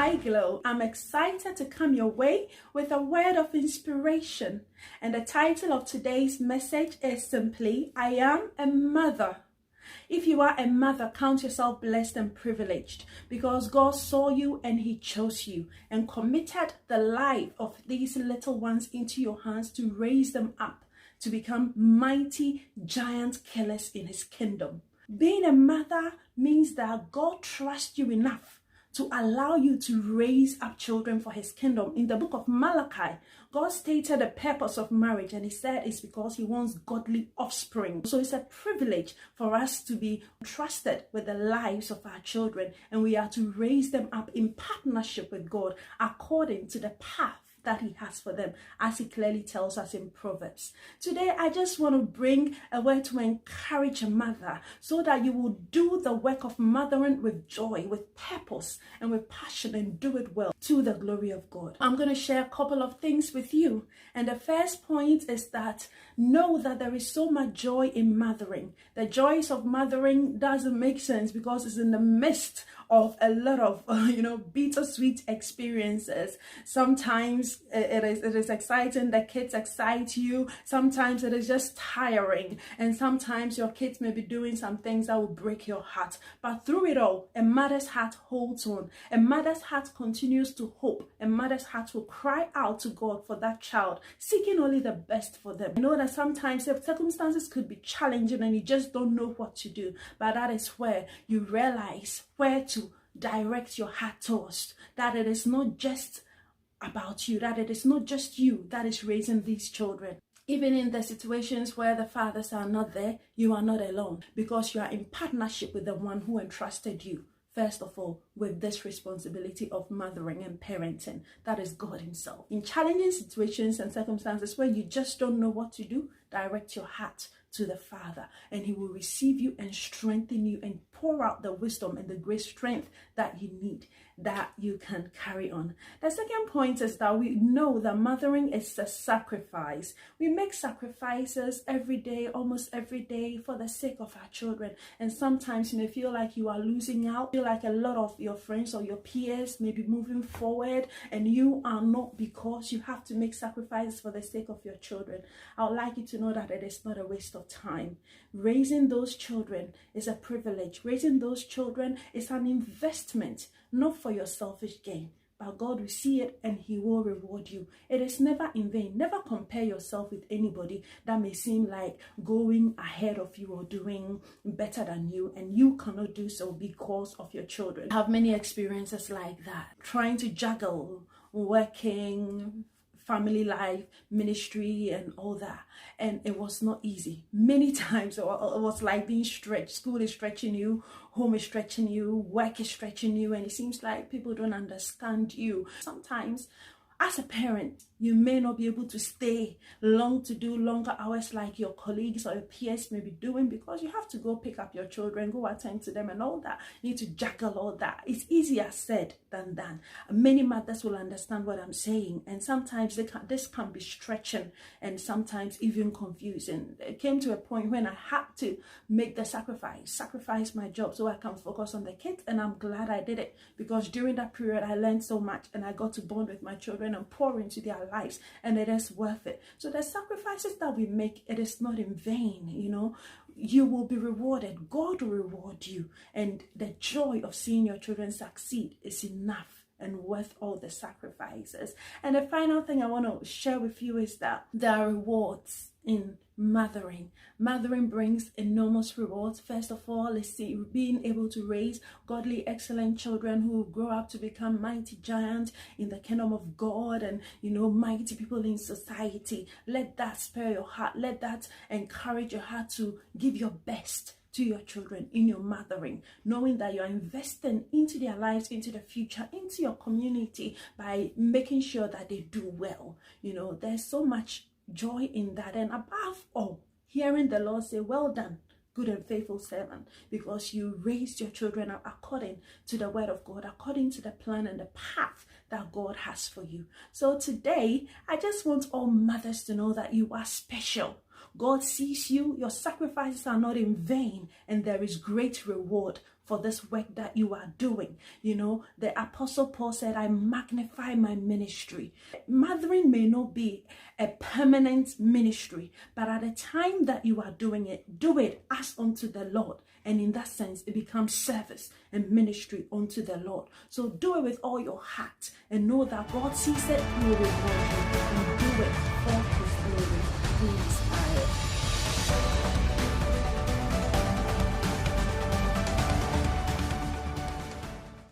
Hi Glow, I'm excited to come your way with a word of inspiration, and the title of today's message is simply, I am a mother. If you are a mother, count yourself blessed and privileged because God saw you and He chose you and committed the life of these little ones into your hands to raise them up to become mighty giant killers in His kingdom. Being a mother means that God trusts you enough to allow you to raise up children for His kingdom. In the book of Malachi, God stated the purpose of marriage, and He said it's because He wants godly offspring. So it's a privilege for us to be trusted with the lives of our children, and we are to raise them up in partnership with God according to the path that He has for them, as He clearly tells us in Proverbs. Today, I just want to bring a word to encourage a mother so that you will do the work of mothering with joy, with purpose, and with passion, and do it well to the glory of God. I'm going to share a couple of things with you. And the first point is that know that there is so much joy in mothering. The joys of mothering doesn't make sense because it's in the midst of a lot of bittersweet experiences. Sometimes it is exciting, the kids excite you. Sometimes it is just tiring, and sometimes your kids may be doing some things that will break your heart. But through it all, a mother's heart holds on. A mother's heart continues to hope. A mother's heart will cry out to God for that child, seeking only the best for them. I know that sometimes the circumstances could be challenging and you just don't know what to do, but that is where you realize where to direct your heart towards, that it is not just about you, that it is not just you that is raising these children. Even in the situations where the fathers are not there, you are not alone because you are in partnership with the one who entrusted you, first of all, with this responsibility of mothering and parenting. That is God Himself. In challenging situations and circumstances where you just don't know what to do, direct your heart to the Father, and He will receive you and strengthen you and pour out the wisdom and the great strength that you need, that you can carry on. The second point is that we know that mothering is a sacrifice. We make sacrifices every day, almost every day, for the sake of our children. And sometimes you may feel like you are losing out, feel like a lot of your friends or your peers may be moving forward and you are not, because you have to make sacrifices for the sake of your children. I would like you to know that it is not a waste of time. Raising those children is a privilege. Raising those children is an investment, not for your selfish gain, but God will see it and He will reward you. It is never in vain. Never compare yourself with anybody that may seem like going ahead of you or doing better than you, and you cannot do so because of your children. I have many experiences like that, trying to juggle working, family life, ministry, and all that, and it was not easy. Many times it was like being stretched. School is stretching you, home is stretching you, work is stretching you, and it seems like people don't understand you. Sometimes as a parent, you may not be able to stay long to do longer hours like your colleagues or your peers may be doing, because you have to go pick up your children, go attend to them and all that. You need to juggle all that. It's easier said than done. Many mothers will understand what I'm saying, and sometimes this can be stretching and sometimes even confusing. It came to a point when I had to make the sacrifice my job so I can focus on the kids, and I'm glad I did it, because during that period I learned so much and I got to bond with my children and pour into their lives, and it is worth it. So the sacrifices that we make, it is not in vain. You will be rewarded. God will reward you, and the joy of seeing your children succeed is enough and worth all the sacrifices. And the final thing I want to share with you is that there are rewards in mothering. Mothering brings enormous rewards. First of all, let's see, being able to raise godly, excellent children who will grow up to become mighty giants in the kingdom of God, and mighty people in society. Let that spur your heart. Let that encourage your heart to give your best to your children in your mothering, knowing that you're investing into their lives, into the future, into your community by making sure that they do well. There's so much joy in that, and above all, hearing the Lord say, well done, good and faithful servant, because you raised your children up according to the word of God, according to the plan and the path that God has for you. So today, I just want all mothers to know that you are special. God sees you, your sacrifices are not in vain, and there is great reward for this work that you are doing. You know, the Apostle Paul said, I magnify my ministry. Mothering may not be a permanent ministry, but at the time that you are doing it, do it as unto the Lord. And in that sense, it becomes service and ministry unto the Lord. So do it with all your heart and know that God sees it, He will reward you, and do it for His glory. Please.